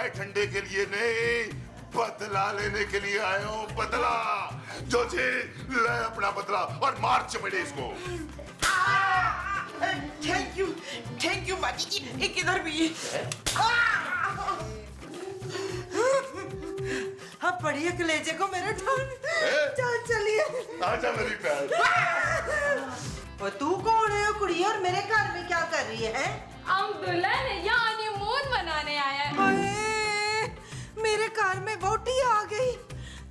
मैं ठंडे के लिए नहीं, बदला लेने के लिए आया हूँ। बदला। जोजी ले अपना बदला और मार चमेड़े इसको। थैंक यू बाजी जी। एक इधर भी। हाँ पढ़िए कलेजे को मेरे चल चलिए। आजा मेरी प्यार। और तू कौन है कुड़ी और मेरे घर में क्या कर रही है? हम दुल्हन या हनीमून मनाने आए हैं। हाय, मेरे घर में वोटी आ गई।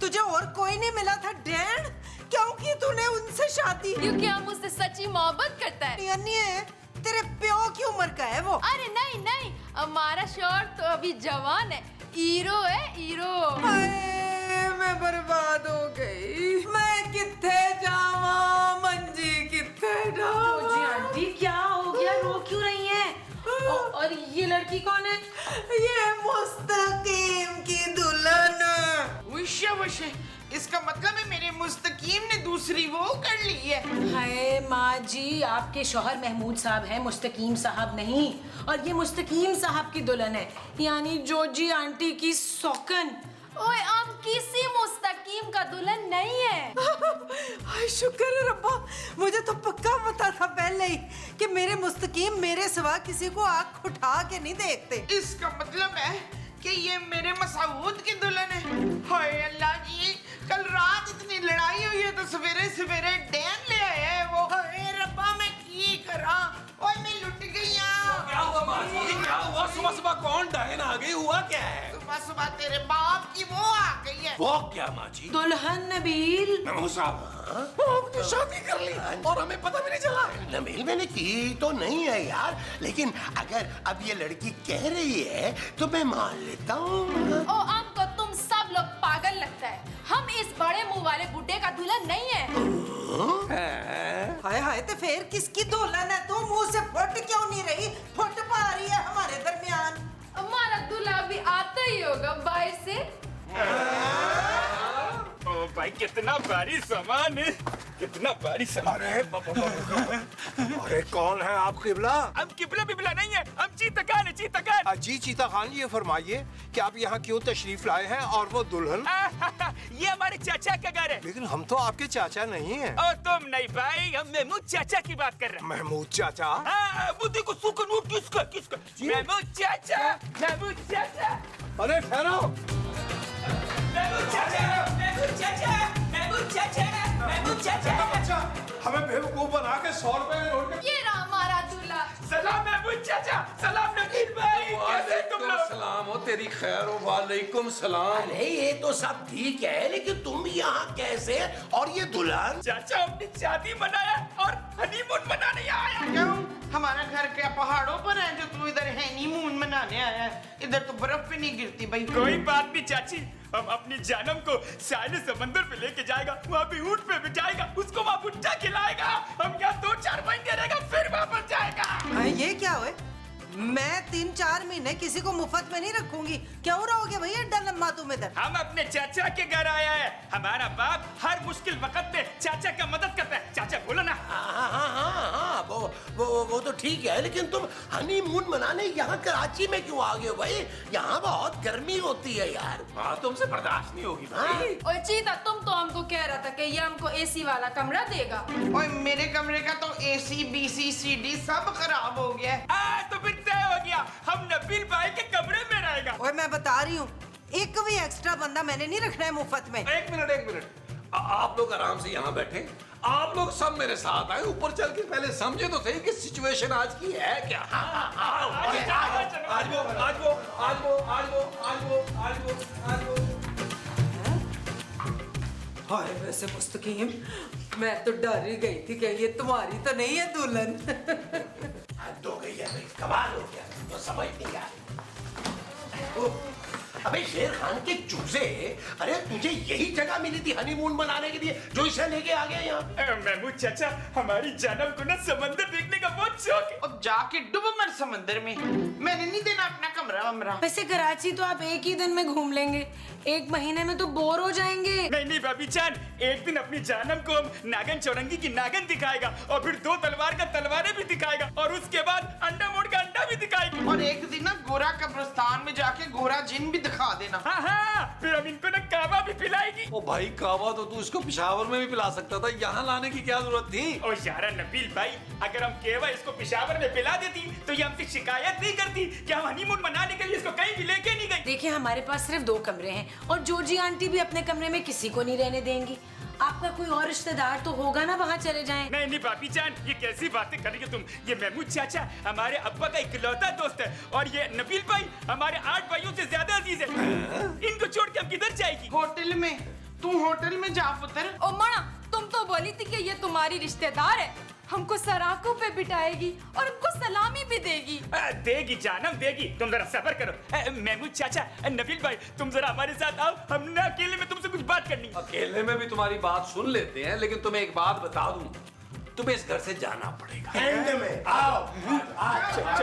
तुझे और कोई नहीं मिला था डैन? क्यों की तूने उनसे शादी? क्योंकि हम उससे सच्ची मोहब्बत करता है। यानी है तेरे प्यो की उम्र का है वो? अरे नहीं नहीं, हमारा शौहर तो अभी जवान है, हीरो है हीरो। मैं बर्बाद हो गई। मैं किथे जावा मंजी किथे जावा? जी आंटी क्या हो गया, रो क्यों रही हैं? और ये लड़की कौन है? ये मुस्तकीम की दुल्हन। वशे इसका मतलब है मेरे मुस्तकीम ने दूसरी वो कर ली है। हाय माँ जी, आपके शौहर महमूद साहब हैं, मुस्तकीम साहब नहीं। और ये मुस्तकीम साहब की दुल्हन है, यानी जोजी आंटी की सौकन। ओए हम किसी मुस्तकीम का दुल्हन नहीं है। हाय शुक्र है रब्बा, मुझे तो पक्का पता था पहले ही कि मेरे मुस्तकीम मेरे सिवा किसी को आँख उठा के नहीं देखते। इसका मतलब है कि ये मेरे मसूद की दुल्हन है। हाय अल्लाह जी, कल रात इतनी लड़ाई हुई है तो सवेरे सवेरे डैन ले आया है वो। हाय रब्बा मैं की करा, ओए मैं लुट गई। क्या हुआ माँ जी, क्या हुआ? सुबह सुबह कौन डायन आ गई? हुआ क्या है? सुबह सुबह तेरे बाप की वो आ गई है। वो क्या माँ जी? दुल्हन नबील। महमूद साहब आपने शादी कर ली और हमें पता भी नहीं चला। नबील मैंने की तो नहीं है यार, लेकिन अगर अब ये लड़की कह रही है तो मैं मान लेता हूँ। ओ हमको तुम सब लोग पागल लगता है। हम इस बड़े मुंह वाले बुड्ढे का दुल्हन नहीं है। हाय हाय, तो फिर किसकी दुल्हन है? तू मुंह से फट क्यों नहीं रही? फट पा रही है हमारे दरमियान। हमारा दूल्हा भी आता ही होगा बाहर से। ओ भाई कितना भारी सामान है, कितना भारी सामान। अरे कौन है आप किबला? हम किबला बिबला नहीं है, हम चीता खान है, चीता खान। जी चीता खान, ये फरमाइए कि आप यहाँ क्यों तशरीफ लाए हैं और वो दुल्हन? ये हमारे चाचा का घर है। लेकिन हम तो आपके चाचा नहीं हैं। ओ तुम नहीं भाई, हम महमूद चाचा की बात कर रहे हैं। महमूद चाचा? बुद्धि को सुकन उठ किसका किसका? महमूद चाचा, महमूद चाचा। अरे ठहरो। महमूद चाचा, महमूद चाचा, महमूद चाचा, महमूद चाचा। हमें बेवकूफ बना के 100 रुपए में नोट। ये रहा हमारा दूल्हा। सलाम महमूद चाचा, सलाम नकील भाई, कैसे तुम लोग? सलाम हो तेरी खैर हो। वालेकुम सलाम। अरे ये तो सब ठीक है, लेकिन तुम यहाँ कैसे और ये दुल्हन? चाचा अपनी शादी मनाया और हनीमून मनाने आया। क्यों? हमारा घर क्या पहाड़ों पर है जो तू इधर हनीमून मनाने आया है? इधर तो बर्फ भी नहीं गिरती भाई। कोई बात नहीं चाची, हम अपनी जानम को साहिल समंदर पे लेके जाएगा, वहाँ पे ऊंट पे बिठाएगा, उसको वहाँ भुट्टा खिलाएगा, हम यहाँ 2-4 महीने रहेगा, फिर वापस जाएगा। हाँ, ये क्या हुआ? मैं 3-4 महीने किसी को मुफ्त में नहीं रखूंगी। क्यों रहोगे भैया एड्डा लम्बा तुम इधर? हम अपने चाचा के घर आया है। हमारा बाप हर मुश्किल वक्त में चाचा का मदद करता है। चाचा बोलो ना। हाँ, वो तो ठीक है, लेकिन तुम हनीमून मनाने यहाँ कराची में क्यों आ गए हो भाई? यहाँ बहुत गर्मी होती है यार। हाँ तुमसे बर्दाश्त नहीं होगी भाई। ओए चीता, तुम तो हमको कह रहा था कि ये हमको एसी वाला कमरा देगा। ओए मेरे कमरे का तो AC, BC, CD सब खराब हो गया है। तो फिर तय हो गया, हम नबील भाई के कमरे में रहेगा। ओए मैं बता रही हूँ, एक भी एक्स्ट्रा बंदा मैंने नहीं रखना है मुफ्त में। एक मिनट। आप लोग आराम से यहाँ बैठे, आप लोग सब मेरे साथ आए। ऊपर चल के पहले समझे तो सही कि सिचुएशन आज की है क्या। हाय वैसे मुस्तकीम, मैं तो डर ही गई थी कि ये तुम्हारी तो नहीं है दुल्हन। हद हो गई है भाई, कमाल हो गया, तो समझ नहीं आ रही। अब अबे शेर खान के चूजे, अरे तुझे यही जगह मिली थी हनीमून मनाने के लिए जो इसे लेके आ गया यहाँ? महमूद चाचा, हमारी जानम को ना समंदर देखने का बहुत शौक है। अब जाके डूब मर समंदर में, मैंने नहीं देना अपना कमरा वमरा। वैसे कराची तो आप एक ही दिन में घूम लेंगे, एक महीने में तो बोर हो जाएंगे। नहीं भाभी जान, एक दिन अपनी जानम को हम नागन चौरंगी की नागन दिखाएगा और फिर 2 तलवार का तलवारें भी दिखाएगा और उसके बाद अंडा मोड़ का अंडा भी दिखाएगा। और एक दिन ना गोरा कब्रिस्तान में जाके गोरा जिन भी दिखा देना। हाँ, फिर हम इनको ना कावा भी पिलाएगी। ओ भाई कावा तो तू इसको पिशावर में भी पिला सकता था, यहाँ लाने की क्या जरूरत थी? ओ यारा नबील भाई, अगर हम केवा इसको पिशावर में पिला देती तो ये हमसे शिकायत नहीं करती कि हम हनीमून मनाने के लिए इसको कहीं भी लेके नहीं गई। देखिए हमारे पास सिर्फ 2 कमरे हैं और जॉर्जी आंटी भी अपने कमरे में किसी को नहीं रहने देंगी। आपका कोई और रिश्तेदार तो होगा ना, वहाँ चले जाएं। नहीं भाभी जान, ये कैसी बातें कर रही हो तुम? ये महमूद चाचा हमारे अब्बा का इकलौता दोस्त है और ये नबील भाई हमारे 8 भाइयों से ज्यादा अजीज है। इनको छोड़ के हम किधर जाएगी? होटल में, तू होटल में जा पुत्र। ओ मणा, तुम तो बोली थी कि ये तुम्हारी रिश्तेदार है, हमको सराखों पे बिठाएगी और हमको सलामी भी देगी। देगी जानम देगी, तुम जरा सब्र करो। महमूद चाचा, नबील भाई, तुम जरा हमारे साथ आओ, हमने अकेले में तुमसे कुछ बात करनी। अकेले में भी तुम्हारी बात सुन लेते हैं, लेकिन तुम्हें एक बात बता दूं, तुम्हें इस घर से जाना पड़ेगा। एंड में आओ। चलो।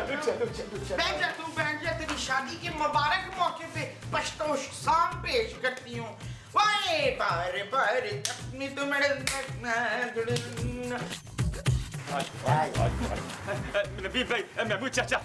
बैठ जा तू, बैठ जा, तेरी शादी के मुबारक मौके पे पश्तो शाम पेश करती हूँ। वाए बार बार अपनी तो नबील भाई, महमूद चाचा,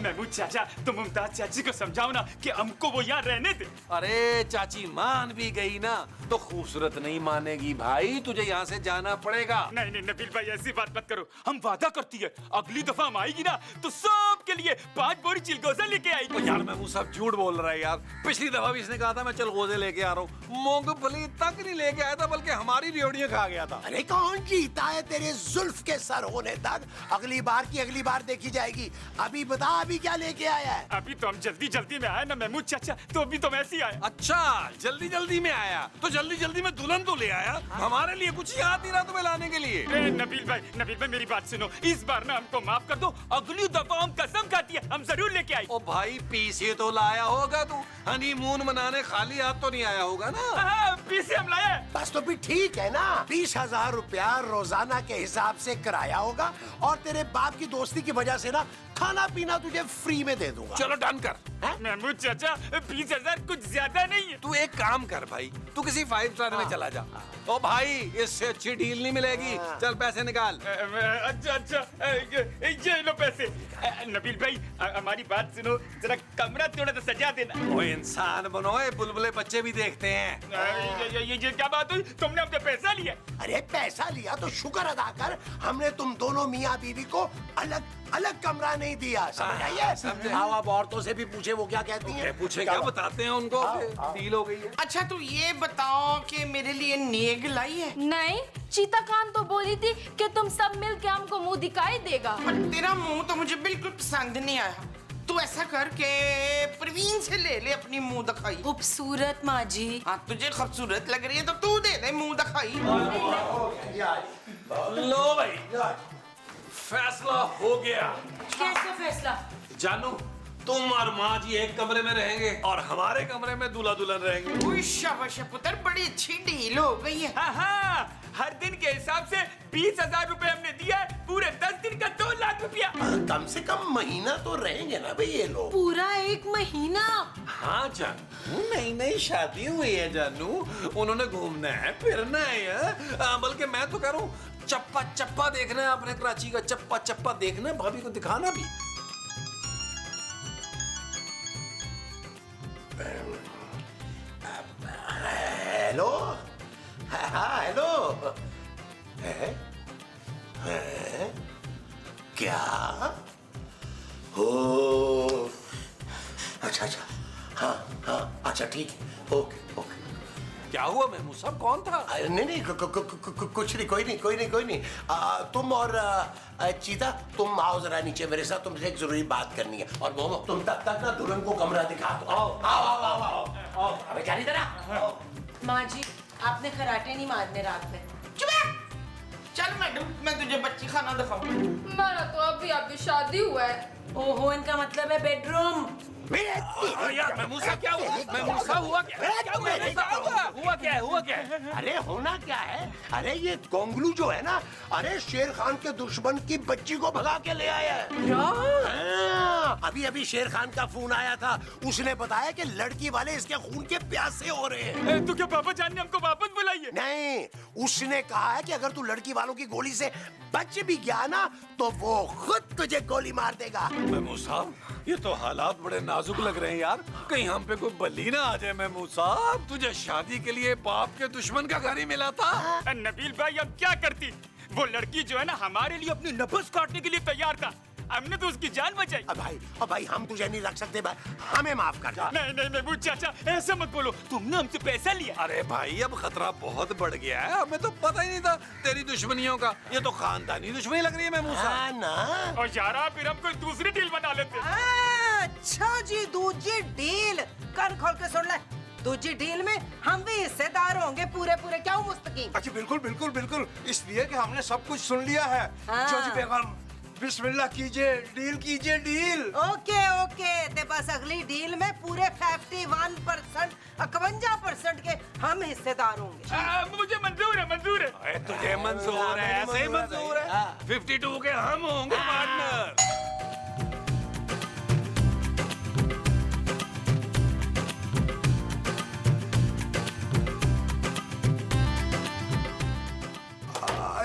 महमूद चाचा, तुम मुमताज चाची को समझाओ ना कि हमको वो यहाँ रहने दे। अरे चाची मान भी गई ना तो खूबसूरत नहीं मानेगी भाई, तुझे यहाँ से जाना पड़ेगा। नहीं नबील भाई, ऐसी बात मत करो। हम वादा करती है अगली दफा हम आएगी ना तो सबके लिए 5 बोरी चिलगोजा लेके आएगी। यार महमूद साहब झूठ बोल रहा है यार, पिछली दफा भी इसने कहा था मैं चिलगोजे लेके आ रहा हूँ, मूंगफली तक नहीं लेके आया था बल्कि हमारी रेवड़ियाँ खा गया था। अरे कौन जीता है तेरे जुल्फ के सर होने तक? अगली बार देखी जाएगी। अभी बता, अभी क्या लेके आया है? अभी तो हम जल्दी में आए ना महमूद चाचा, तो अभी तो वैसे ही आए। अच्छा जल्दी में आया तो जल्दी में दुल्हन तो ले आया, हमारे लिए कुछ याद नहीं रहा तुम्हें लाने के लिए। नबील भाई मेरी बात सुनो, इस बार ना हमको माफ कर दो, अगली दफा हम कसम खाती है हम जरूर लेके आए। ओ भाई पीछे तो लाया होगा तू, हनीमून मनाने खाली हाथ तो नहीं आया होगा ना? हाँ, पीछे हम लाए। बस तो भी ठीक है ना, 20,000 रुपया रोजाना के हिसाब से किराया होगा और तेरे बाप की दोस्ती की वजह से ना खाना पीना तुझे फ्री में दे दूंगा। चलो डन कर। महमूद चाचा, 20,000 कुछ ज्यादा नहीं है। तू एक काम कर भाई, तू किसी 5 स्टार में चला जा। ओ भाई इससे अच्छी डील नहीं मिलेगी, चल पैसे निकाल। अच्छा, ये लो पैसे। नबील भाई हमारी बात सुनो, जरा कमरा थोड़ा सा सजा देना। ओ इंसान बनो, ये बुलबुले बच्चे भी देखते हैं। ये क्या बात हुई? तुमने हमसे पैसा लिया? अरे पैसा लिया तो शुक्र अदा कर, हमने तुम दोनों मियाँ बीवी को अलग कमरा नहीं दिया। समझ आइए? समझे। आओ अब औरतों से भी पूछे वो क्या कहती हैं। पूछे क्या बताते हैं उनको, डील हो गई है। अच्छा तू ये बताओ कि मेरे लिए नेग लाई है? नहीं, चीता खान तो बोली थी कि तुम सब मिल के हमको मुंह दिखाई देगा। पर तेरा मुंह तो मुझे बिल्कुल पसंद नहीं आया। तू ऐसा कर के प्रवीण से ले ले अपनी मुंह दिखाई। खूबसूरत माँ जी। हाँ तुझे खूबसूरत लग रही है तो तू दे दे मुंह दिखाई। लो भाई फैसला हो गया। कैसे फैसला? जानू तुम और माँ जी एक कमरे में रहेंगे और हमारे कमरे में दूल्हा दुल्हन रहेंगे। ओए शाबाश पुत्र, बड़ी अच्छी डील हो गई है। हाँ, हर दिन के हिसाब से 20,000 रुपए हमने दिया है, पूरे 10 दिन का 2 लाख रुपया। कम से कम महीना तो रहेंगे ना भाई ये लोग। पूरा 1 महीना? हाँ जानू, नई शादी हुई है जानू, उन्होंने घूमना है फिरना है। बल्कि मैं तो कह रहा हूँ चप्पा देखना है, अपने कराची का चप्पा देखना है, भाभी को दिखाना भी। हेलो, हाँ हेलो, क्या हो? अच्छा हाँ अच्छा ठीक है, ओके। क्या हुआ महमूद साहब, कौन था? नहीं कुछ नहीं, कोई नहीं। तुम और चीता तुम आओ जरा नीचे मेरे साथ, तुमसे एक जरूरी बात करनी है। और मोमो तुम तब तक ना दुल्हन को कमरा दिखा दो। आओ। अबे जानी जरा। माँ जी आपने खराटे नहीं मारने रात में। चल मैडम, मैं तुझे बच्ची खाना दिखाऊं। मेरा तो अभी शादी हुआ है। ओहो, इनका मतलब है बेडरूम। यार महमूद साहब क्या हुआ? महमूद साहब हुआ क्या? हुआ क्या? अरे होना क्या है? अरे ये गोंगलू जो है ना, अरे शेर खान के दुश्मन की बच्ची को भगा के ले आया है। क्या? अभी अभी शेर खान का फोन आया था, उसने बताया कि लड़की वाले इसके खून के प्यासे हो रहे हैं। तो क्या पापा जान ने हमको वापस बुलाइए? नहीं, उसने कहा है कि अगर तू लड़की वालों की गोली से बच भी गया ना, तो वो खुद तुझे गोली मार देगा। महमूद साहब, ये तो हालात बड़े नाजुक लग रहे हैं यार। कहीं हम पे कोई बली ना आ जाए। महमूद साहब, तुझे शादी के लिए बाप के दुश्मन का घर ही मिला था। नबील भाई अब क्या करती? वो लड़की जो है ना हमारे लिए अपनी नफस काटने के लिए तैयार था, हमने तो उसकी जान बचाई। अब भाई हम तुझे नहीं रख सकते भाई, हमें माफ कर दे। नहीं महमूद चाचा, ऐसा मत बोलो, तुमने हमसे पैसा लिया। अरे भाई, अब खतरा बहुत बढ़ गया है, हमें तो पता ही नहीं था तेरी दुश्मनियों का। ये तो खानदानी दुश्मनी लग रही है महमूद साहब। ना और यारा फिर हम कोई दूसरी डील बना लेते। अच्छा जी, दूसरी डील कान खोल के सुन ले। दूसरी डील में हम भी हिस्सेदार होंगे पूरे पूरे। क्या मुस्तकीम? अच्छा बिल्कुल बिल्कुल बिल्कुल, इसलिए कि हमने सब कुछ सुन लिया है। हाँ। जोजी बेगम, बिस्मिल्लाह कीजिए, डील कीजिए, डील। ओके ओके, ते बस अगली डील में पूरे 51%, 51% के हम हिस्सेदार होंगे। मुझे मंजूर है, मंजूर है। तुझे मंजूर है? ऐसे ही मंजूर है। 52 के हम होंगे पार्टनर।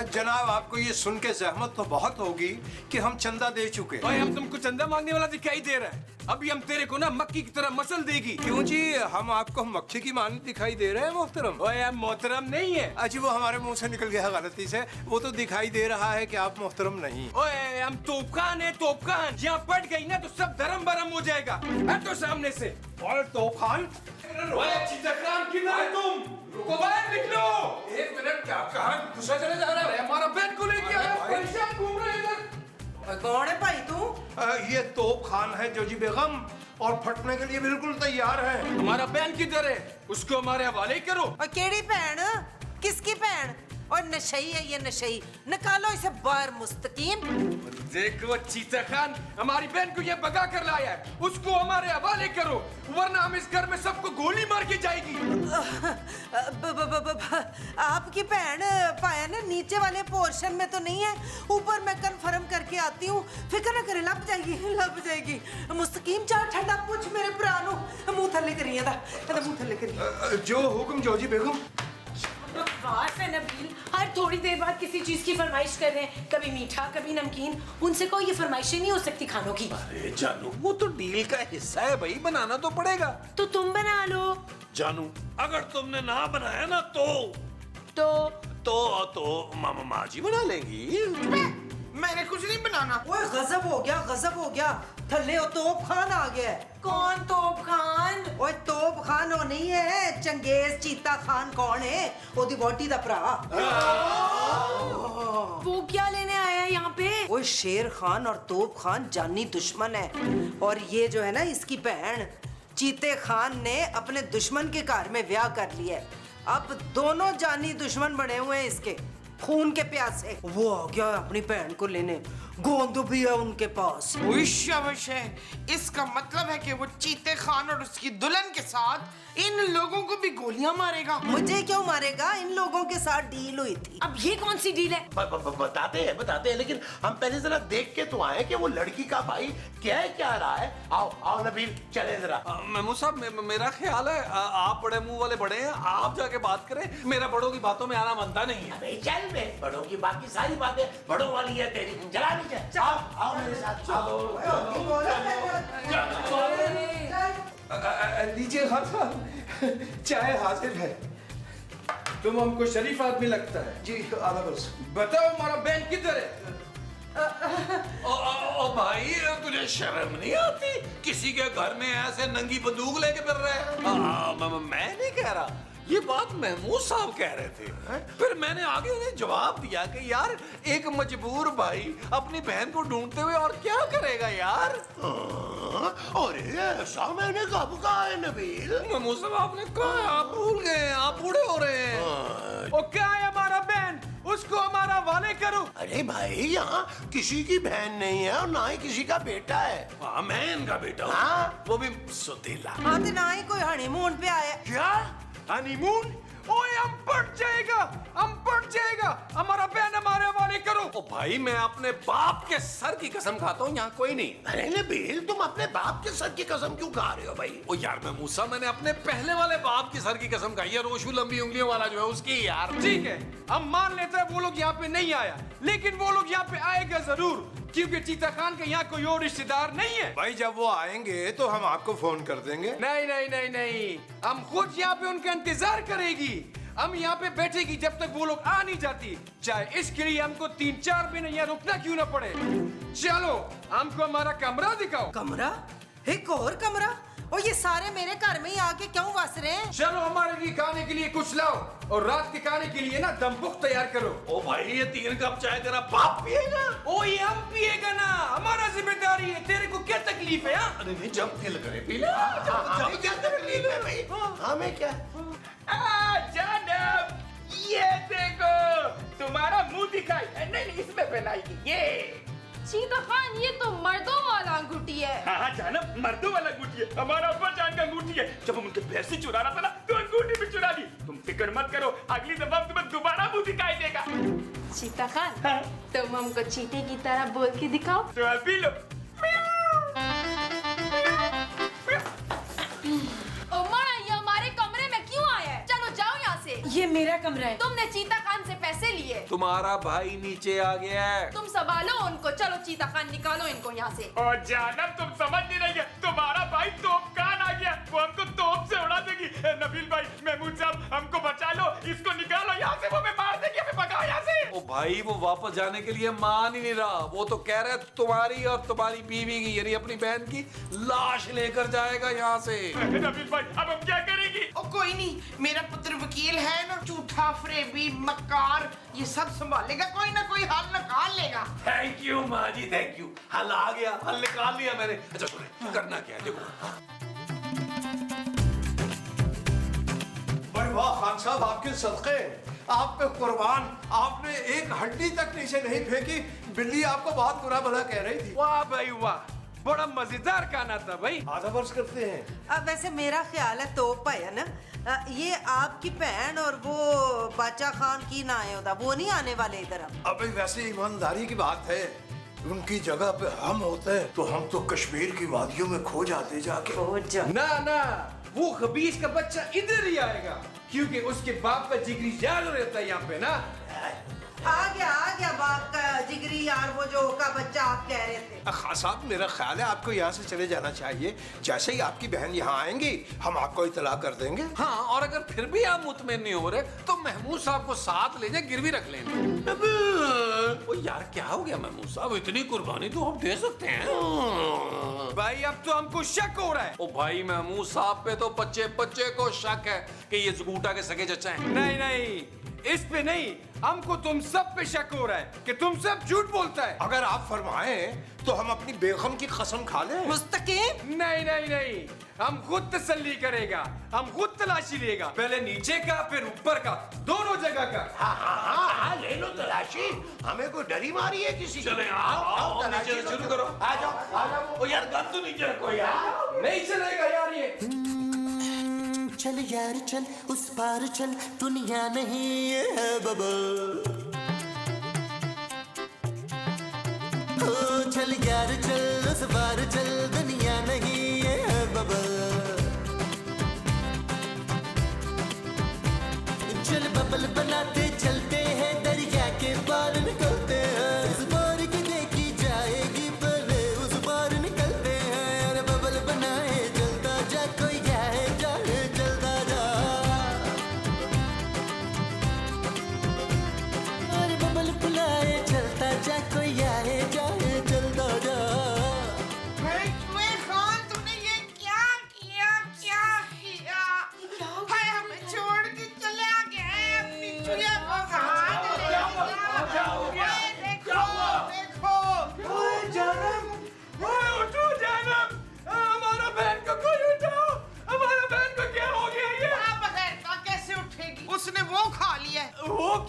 जनाब, आपको ये सुन के जहमत तो बहुत होगी कि हम चंदा दे चुके। भाई, हम तुमको चंदा मांगने वाला दिखाई दे रहा है। अभी हम तेरे को ना मक्की की तरह मसल देगी। क्यों जी, हम आपको मक्खी की मानी दिखाई दे रहे हैं मोहतरम? ओए, मोहतरम नहीं है। अजी वो हमारे मुंह से निकल गया गलती से। वो तो दिखाई दे रहा है कि आप मोहतरम नहीं। ओए, हम तोपखान है, तोपखान। यहाँ पट गई ना तो सब धर्म बरम हो जाएगा। हटो सामने से। और तोपखान? किधर है तुम? रुको, बाहर निकलो। एक मिनट, क्या कहाँ गुस्सा चले जा रहा है? हमारा बहन को लेके आया, परेशान घूम रहे हैं इधर। कौन है भाई तू? ये तोपखान है जोजी बेगम, और फटने के लिए बिल्कुल तैयार है। हमारा बहन किधर है? उसको हमारे हवाले करो। और केड़ी भैन? किसकी भैन? और नशई है ये, नशई। निकालो इसे बाहर मुस्तकीम। देखो चीता खान, हमारी बहन को ये भगा कर लाया है, उसको हमारे हवाले करो, वरना हम इस घर में सबको गोली मार के जाएगी। आपकी बहन पाया ना नीचे वाले पोर्शन में तो नहीं है, ऊपर मैं कंफर्म करके आती हूँ। फिक्र न करे, लग जाएगी, लग जाएगी। मुस्तकीम चाह ठंडा पूछ मेरे भरा नु मुंह थल्ले करिए दा, मुंह थल्ले करिए। जो हुक्म जोजी बेगम। बकवास है नबील, हर थोड़ी देर बाद किसी चीज की फरमाइश कर रहे हैं, कभी मीठा कभी नमकीन। उनसे कोई ये फरमाइशें नहीं हो सकती खानों की। अरे जानू, वो तो डील का हिस्सा है भाई, बनाना तो पड़ेगा। तो तुम बना लो। जानू, अगर तुमने ना बनाया ना तो मामा जी बना लेंगी। मैंने कुछ नहीं बनाना। ओए गजब हो गया, गजब हो गया। थल्ले ओ तोप खान आ गया है। कौन तोप खान? ओए तोप खान वो नहीं है, चंगेज चीता खान कौन है? ओदी वोटी दा भरा। वो क्या लेने आया है यहाँ पे? ओए शेर खान और तोप खान जानी दुश्मन है, और ये जो है ना इसकी बहन चीते खान ने अपने दुश्मन के घर में ब्याह कर लिया है। अब दोनों जानी दुश्मन बने हुए हैं इसके, खून के प्यासे। वो आ गया अपनी बहन को लेने, गोंद भी है उनके पास। शाबाश है। इसका मतलब है कि वो चीते खान और उसकी दुल्हन के साथ इन लोगों को भी गोलियां मारेगा। मुझे क्यों मारेगा? इन लोगों के साथ डील हुई थी। अब ये कौन सी डील है? बताते हैं, लेकिन हम पहले जरा देख के तो आए कि वो लड़की का भाई क्या रहा है। आओ आओ नबील, चले जरा। महमूद साहब, मेरा ख्याल है आप बड़े मुंह वाले बड़े हैं, आप जाके बात करें। मेरा बड़ों की बातों में आना बनता नहीं है। अबे चल बे, बड़ों की बाकी सारी बातें बड़ों वाली है तेरी। चला नीचे, आओ आओ मेरे साथ, लीजिए खान साहब, चाय हाजिर है। तुम हमको शरीफ आदमी लगता है। जी आधा बस। बताओ हमारा बहन किधर है? ओ भाई, तुझे शर्म नहीं आती? किसी के घर में ऐसे नंगी बंदूक लेके फिर रहे हैं? मैं नहीं कह रहा, ये बात महमूद साहब कह रहे थे। फिर मैंने आगे उन्हें जवाब दिया कि यार, एक मजबूर भाई अपनी बहन को ढूंढते हुए और क्या करेगा यार। अरे ऐसा मैंने कब कहा है नबील? महमूद साहब, आपने कहा, आप भूल गए, आप बूढ़े हो रहे हैं। और क्या है हमारा बहन उसको हमारा वाले करो। अरे भाई, यहाँ किसी की बहन नहीं है और ना ही किसी का बेटा है। हाँ, मैं इनका बेटा हूँ। हाँ? वो भी सुतीला। हाँ तो ना ही कोई हनीमून पे आया। क्या हनीमून? ओए हम पट जाएगा, हमारा बहन हमारे वाले करो। ओ भाई, मैं अपने बाप के सर की कसम खाता हूँ, यहाँ कोई नहीं। अरे नबील, तुम अपने बाप के सर की कसम क्यों खा रहे हो भाई? ओ यार, मैं मूसा, मैंने अपने पहले वाले बाप की सर की कसम खाई है, रोशू लंबी उंगलियों वाला जो है उसकी यार। ठीक है, हम मान लेते हैं वो लोग यहाँ पे नहीं आया, लेकिन वो लोग यहाँ पे आएगा जरूर, क्योंकि चीता खान के यहाँ कोई और रिश्तेदार नहीं है। भाई जब वो आएंगे तो हम आपको फोन कर देंगे। नहीं, हम खुद यहाँ पे उनका इंतजार करेगी। हम यहाँ पे बैठेगी जब तक वो लोग आ नहीं जाती, चाहे इसके लिए हमको 3-4 महीने यहाँ रुकना क्यों ना पड़े। चलो, हमको हमारा कमरा दिखाओ। कमरा? एक और कमरा? और ये सारे मेरे घर में ही आके क्यों बस रहे हैं? चलो, हमारे लिए खाने के लिए कुछ लाओ, और रात के खाने के लिए ना दमपुख तैयार करो। ओ भाई, ये 3 कप चाय तेरा बाप पिएगा? ओ ये हम पिएगा ना, हमारा जिम्मेदारी है, तेरे को क्या तकलीफ है? हाँ? अरे नहीं, जब दिल करे पी ले। हमें क्या तकलीफ है भाई? हमें क्या? जानब, ये देखो, तुम्हारा मुंह दिखाई। नहीं, इसमें पहनाएगी ये। चीता खान, ये तो मर्दों वाला अंगूठी है। हाँ जानब, मर्दों वाला अंगूठी है, हमारा अब्बा जान का अंगूठी है। जब हम उनके पैर से चुरा रहा था ना, तो अंगूठी भी चुरा ली। तुम फिक्र मत करो, अगली दफा तुम्हें दोबारा मुंह दिखाई देगा। चीता खान, हाँ? तुम हमको चीते की तरह बोल के दिखाओ। तो अभी लो। उमड़ा, ये हमारे कमरे में क्यों आया है? चलो जाओ यहाँ से। ये मेरा कमरा है। तुमने चीता खान से पैसे लिए। तुम्हारा भाई नीचे आ गया है। तुम संभालो उनको। चलो चीता खान, निकालो इनको यहाँ से। और जानब, तुम समझ नहीं रही है, तुम्हारा भाई तोप कान आ गया, वो हमको तोप से उड़ा देगी। नबील भाई, महमूद साहब, हमको बचा लो, इसको निकालो यहाँ से, वो हमें मार देगी, हमें भगाओ यहाँ से। ओ भाई, वो वापस जाने के लिए मान ही नहीं रहा। वो तो कह रहा है तुम्हारी और तुम्हारी बीवी की, यानी अपनी बहन की लाश लेकर जाएगा यहाँ से। नबील भाई, अब हम क्या करेंगे? ओ कोई नहीं, मेरा पुत्र वकील है ना, झूठा, फरेबी, मक्कार, ये सब संभालेगा, कोई ना कोई हल निकाल लेगा। थैंक यू माँ जी, थैंक यू। हल आ गया, हल निकाल लिया मैंने। अच्छा सुने, करना क्या है देखो। बड़े वाह खान साहब, आपके सदके, आप पे कुर्बान, आपने एक हड्डी तक नीचे नहीं फेंकी। बिल्ली आपको बहुत बुरा भला कह रही थी। वाह भाई वाह, बड़ा मजेदार खाना था भाई। आधा वर्ष करते हैं। अब वैसे मेरा ख्याल है तोप है ना, ये आपकी बहन और वो बादशाह खान की ना आए होता, वो नहीं आने वाले इधर अब। अबे वैसे ईमानदारी की बात है, उनकी जगह पे हम होते हैं तो हम तो कश्मीर की वादियों में खो जाते जाके। ओ जा। ना, वो खबीज का बच्चा इधर ही आएगा, क्योंकि उसके बाप का जिगरी यार रहता है यहाँ पे ना। आ गया बाप का जिगरी यार, वो जो का बच्चा आप कह रहे थे। खान साहब, मेरा ख्याल है आपको यहाँ से चले जाना चाहिए। जैसे ही आपकी बहन यहाँ आएंगी, हम आपको इतला कर देंगे। हाँ, और अगर फिर भी आप मुतमईन नहीं हो रहे, तो महमूद साहब को साथ ले जाए, गिरवी रख लेंगे। ओ यार, क्या हो गया महमूद साहब? इतनी कुर्बानी तो हम दे सकते हैं। भाई अब तो हमको शक हो रहा है। ओ भाई, महमूद साहब पे तो बच्चे को शक है कि ये जगूटा के सगे चचा हैं। नहीं, इस पे नहीं, हमको तुम सब पे शक हो रहा है कि तुम सब झूठ बोलता है। अगर आप फरमाएं तो हम अपनी बेगम की कसम खा लें। मुस्तकीम, नहीं, हम खुद तसल्ली करेगा, हम खुद तलाशी लेगा, पहले नीचे का फिर ऊपर का, दोनों जगह का। हाँ, ले लो तलाशी, हमें कोई डरी मारी है किसी की? चले, आओ, तलाशी नीचे से लो, शुरू चलो। करो। आ जाओ। ओ यार, गन तो नीचे रखो यार। नहीं चलेगा यार ये। चल यार चल, उस पार चल, दुनिया नहीं है बबल। ओ चल यार चल, उस पार चल, दुनिया नहीं है बबल। चल बबल बनाते चलते हैं, दरिया के पार निकलते हैं। इस बार की देखी जाएगी, पहले उस पार निकलते हैं। अरे बबल बनाए चलता जा, कोई जाए जाए चलता जा। अरे बबल बुलाए चलता जा, कोई आए जाए चलता जा। Wait,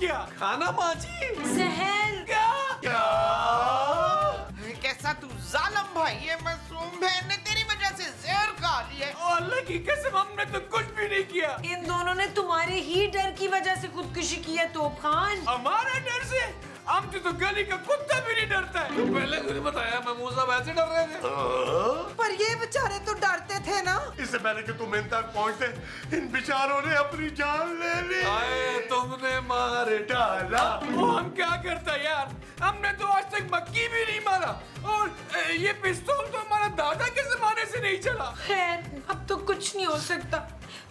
क्या? खाना माँ जी? सहल क्या? कैसा तू जालिम भाई है। मासूम बहन ने तेरी वजह से जहर खा लिया है। ओ अल्लाह की कसम, हमने तो कुछ भी नहीं किया। इन दोनों ने तुम्हारे ही डर की वजह से खुदकुशी की है तोप खान। हमारे डर से? हम तो गली का कुत्ता भी नहीं डरता है। तो पहले मुझे बताया महमूद साहब ऐसे डर रहे थे। पर ये बेचारे तो डरते थे ना। इससे पहले कि तुम इन तक पहुंचते इन बेचारों ने अपनी जान ले ली। आए तुमने मार डाला। वो हम क्या करता यार, हमने तो आज तक मक्की भी नहीं मारा। और ये पिस्तौल तो हमारा दादा के जमाने से नहीं चला। खैर अब तो कुछ नहीं हो सकता।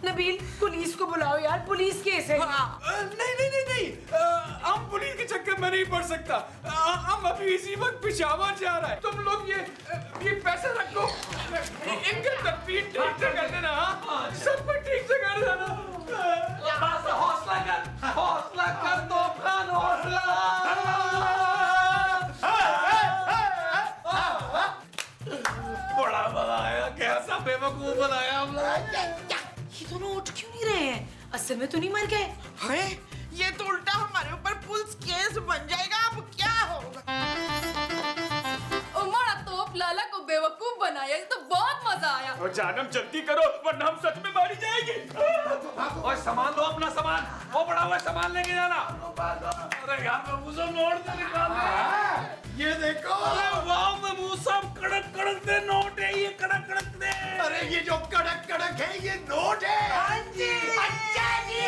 नबील पुलिस को बुलाओ यार, पुलिस केस है। नहीं, हम पुलिस के चक्कर में नहीं पड़ सकता। हम अभी इसी वक्त पेशावर जा रहा है। तुम लोग ये पैसे रखो, इनके तकलीफ ठीक से कर देना। सब कुछ ठीक से कर देना। हौसला कर दो खान, हौसला। बड़ा मजा आया, कैसा बेवकूफ बनाया हम लोग। ये दोनों उठ क्यों नहीं रहे हैं? असल में तो नहीं मर गए? है ये तो उल्टा हमारे ऊपर पुलिस केस बन जाएगा। अब क्या होगा? उमड़ा तोप लाला को बेवकूफ बनाया, ये तो बहुत मजा आया। और जानम जल्दी करो वरना हम सच में मारी जाएंगे। और सामान लो, अपना सामान, वो बड़ा हुआ सामान लेके जाना। अरे यार महमूद साहब नोट तो निकाल दे। ये देखो। अरे वाह महमूद साहब, कड़क कड़क दे नोट है ये, कड़क कड़क दे। अरे ये जो कड़क कड़क है ये नोट है। हाँ जी। अच्छा जी।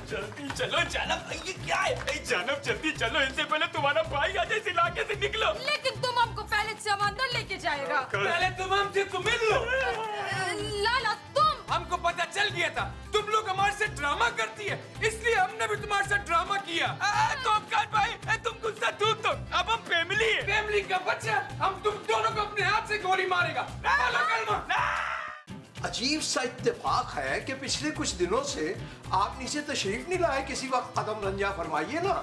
जल्दी चलो जानम, ये क्या है? जानम जल्दी चलो, इससे पहले तुम्हारा भाई आ जाए इस इलाके से निकलो। लेकिन तुम हमको पहले समंदर लेके जाएगा। पहले तुम हमसे तो मिल लो। लाला तुम। हमको पता चल गया था तुम लोग हमारे से ड्रामा करती है, इसलिए हमने भी तुम्हारे साथ ड्रामा किया। भाई तुम गुस्सा थूक दो, अब हम फैमिली है। फैमिली का बच्चा हम तुम दोनों को अपने हाथ से गोली मारेगा। अजीब सा इत्तेफाक है कि पिछले कुछ दिनों से आप नीचे तशरीफ नहीं लाए। किसी वक्त कदम रंजा फरमाइए ना।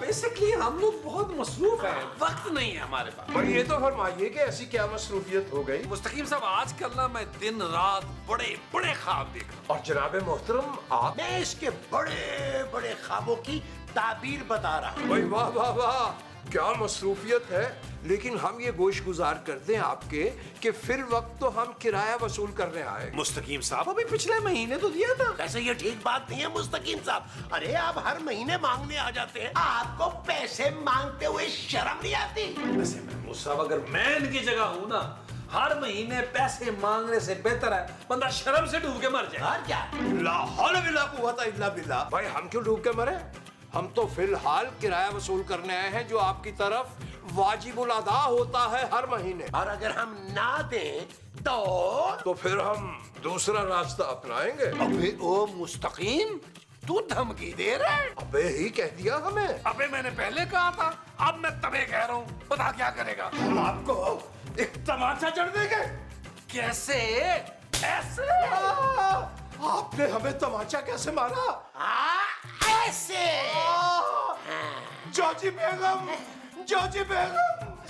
बेसिकली हम लोग बहुत मसरूफ हैं, वक्त नहीं है हमारे पास। पर ये तो फरमाइए कि ऐसी क्या मसरूफियत हो गई? मुस्तकीम साहब आजकल ना मैं दिन रात बड़े बड़े ख्वाब देख रहा हूँ। और जनाब मोहतरम आप? मैं इसके बड़े बड़े ख्वाबों की ताबीर बता रहा हूँ। भाई वाह वाह वाह, क्या मसरूफियत है। लेकिन हम ये गोश गुजार करते हैं आपके कि फिर वक्त तो हम किराया वसूल करने आए। मुस्तकीम साहब अभी पिछले महीने तो दिया था। वैसे ये ठीक बात नहीं है मुस्तकीम साहब। अरे आप हर महीने मांगने आ जाते हैं, आपको पैसे मांगते हुए शर्म नहीं आती? वैसे महमूद साहब अगर मैं इनकी जगह हूँ ना, हर महीने पैसे मांगने से बेहतर है बंदा शर्म से डूब के मर जाए। और क्या? ला हौल वला कुव्वता इल्ला बिल्लाह। भाई हम क्यों डूब के मरे? हम तो फिलहाल किराया वसूल करने आए हैं जो आपकी तरफ वाजिबुल अदा होता है हर महीने। और अगर हम ना दें तो फिर हम दूसरा रास्ता अपनाएंगे। अबे ओ मुस्तकीम, तू धमकी दे रहा है? अबे ही कह दिया हमें। अबे मैंने पहले कहा था, अब मैं तबे कह रहा हूँ। पता क्या करेगा? हम आपको एक तमाचा जड़ देंगे। कैसे? ऐसे? आपने हमें तमाचा कैसे मारा? ऐसे। जॉजी बेगम, जॉजी बेगम,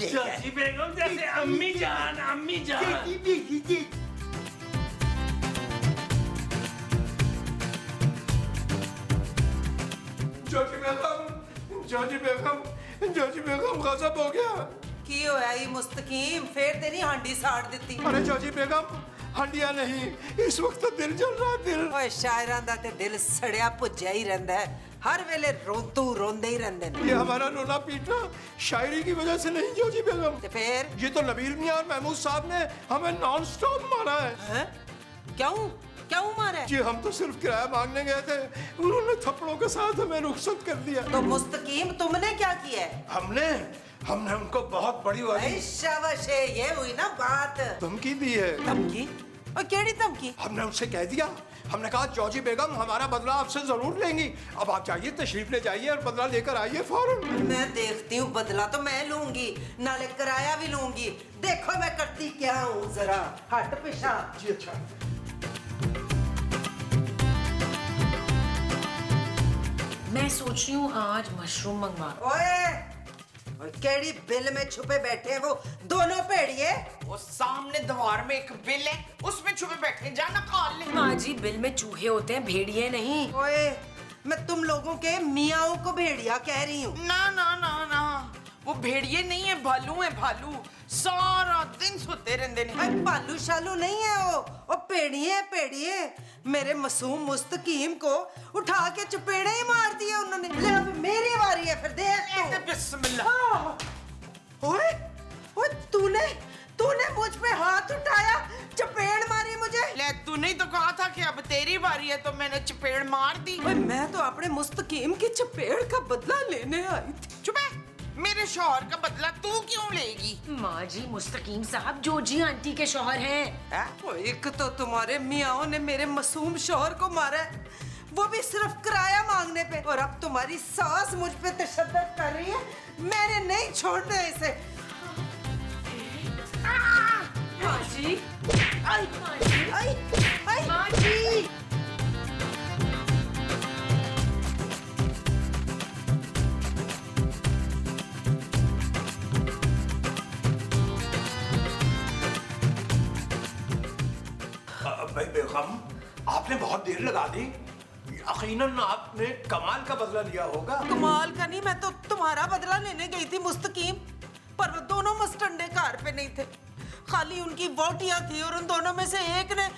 चाची बेगम जैसे अम्मी जान, अम्मी जान। जॉजी बेगम, जॉजी बेगम, जॉजी बेगम गजब हो गया। की होया ई मुस्तकीम, फिर तेरी हांडी साड़ दित्ती। अरे जॉजी बेगम, हंडिया नहीं, इस वक्त तो दिल जल रहा है। दिल ओए शायरां दा ते दिल सड़िया भुज्जिया ही रहंदा है, हर वेले रोंदू रोंदे ही रहंदे ने। ये हमारा रोना पीटना शायरी की वजह से नहीं जॉजी बेगम। ते फिर ये तो नबील मियां और महमूद साहब ने हमें नॉन स्टॉप मारा है। हैं? क्यों क्यों मारा है? जी हम तो सिर्फ किराया मांगने गए थे, उन्होंने थप्पड़ों के साथ हमें रुखसत कर दिया। तो मुस्तकीम तुमने क्या किया है? हमने उनको बहुत बड़ी वाली शाबाश, ये हुई ना बात। धमकी दी है। धमकी? और केड़ी धमकी? हमने उनसे कह दिया, हमने कहा जॉजी बेगम हमारा बदला आपसे जरूर लेंगी। अब आप जाइए, तशरीफ ले जाइए और बदला लेकर आइए फौरन। मैं देखती हूँ, बदला तो मैं लूंगी, नाले किराया भी लूंगी। देखो मैं करती क्या हूँ, जरा हट पिछा। जी अच्छा। मैं सोच रही हूँ आज मशरूम मंगवा। ओए और केड़ी बिल में छुपे बैठे हैं वो दोनों भेड़िए? वो सामने दीवार में एक बिल है, उसमें छुपे बैठे, जाना काल ले। माँ जी बिल में चूहे होते हैं, भेड़िए नहीं। ओए, मैं तुम लोगों के मियाओं को भेड़िया कह रही हूँ। ना ना ना ना, वो भेड़िए नहीं है, भालू है भालू। सारा दिन सोते रहते ने। अरे भालू शालू नहीं है वो पेड़िए पेड़िए। मेरे मासूम मुस्तकीम को उठा के चपेड़े ही मार दिए उन्होंने। ले अब मेरी बारी है, फिर देख तू। बिस्मिल्लाह। ओए ओए, तूने मुझ पे हाथ उठाया, चपेड़ मारी मुझे। ले तूने ही तो कहा था कि अब तेरी बारी है, तो मैंने चपेड़ मार दी। ओए, मैं तो अपने मुस्तकीम की चपेड़ का बदला लेने आई थी। चुप है, मेरे शौहर का बदला तू क्यों लेगी? माँ जी मुस्तकीम साहब जोजी आंटी के शौहर हैं। ओए, एक तो तुम्हारे मियाओं ने मेरे मासूम शौहर को मारा है, वो भी सिर्फ किराया मांगने पे, और अब तुम्हारी सास मुझ पे तशद्दुद कर रही है। मैंने नहीं छोड़ना इसे। माँ जी, आई आई आई माँ जी। बेगम, आपने बहुत देर लगा दी। यकीनन आपने कमाल का बदला लिया होगा। कमाल का नहीं, मैं तो तुम्हारा बदला लेने गई थी मुस्तकीम, पर वो दोनों मस्टंडे कार पे नहीं थे, खाली उनकी वोटियां थी, और उन दोनों में से एक ने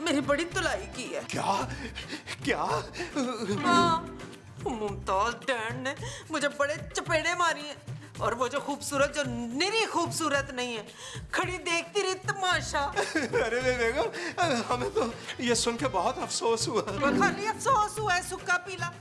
मेरी बड़ी तुलाई की है। क्या क्या? हाँ, मुमताज डैन ने मुझे बड़े चपेड़े मारी हैं, और वो जो खूबसूरत, जो निरी खूबसूरत नहीं है, खड़ी देखती रही तमाशा। अरे बेगम, हमें तो ये सुन के बहुत अफसोस हुआ। वो खाली अफसोस हुआ है, सुक्का पीला।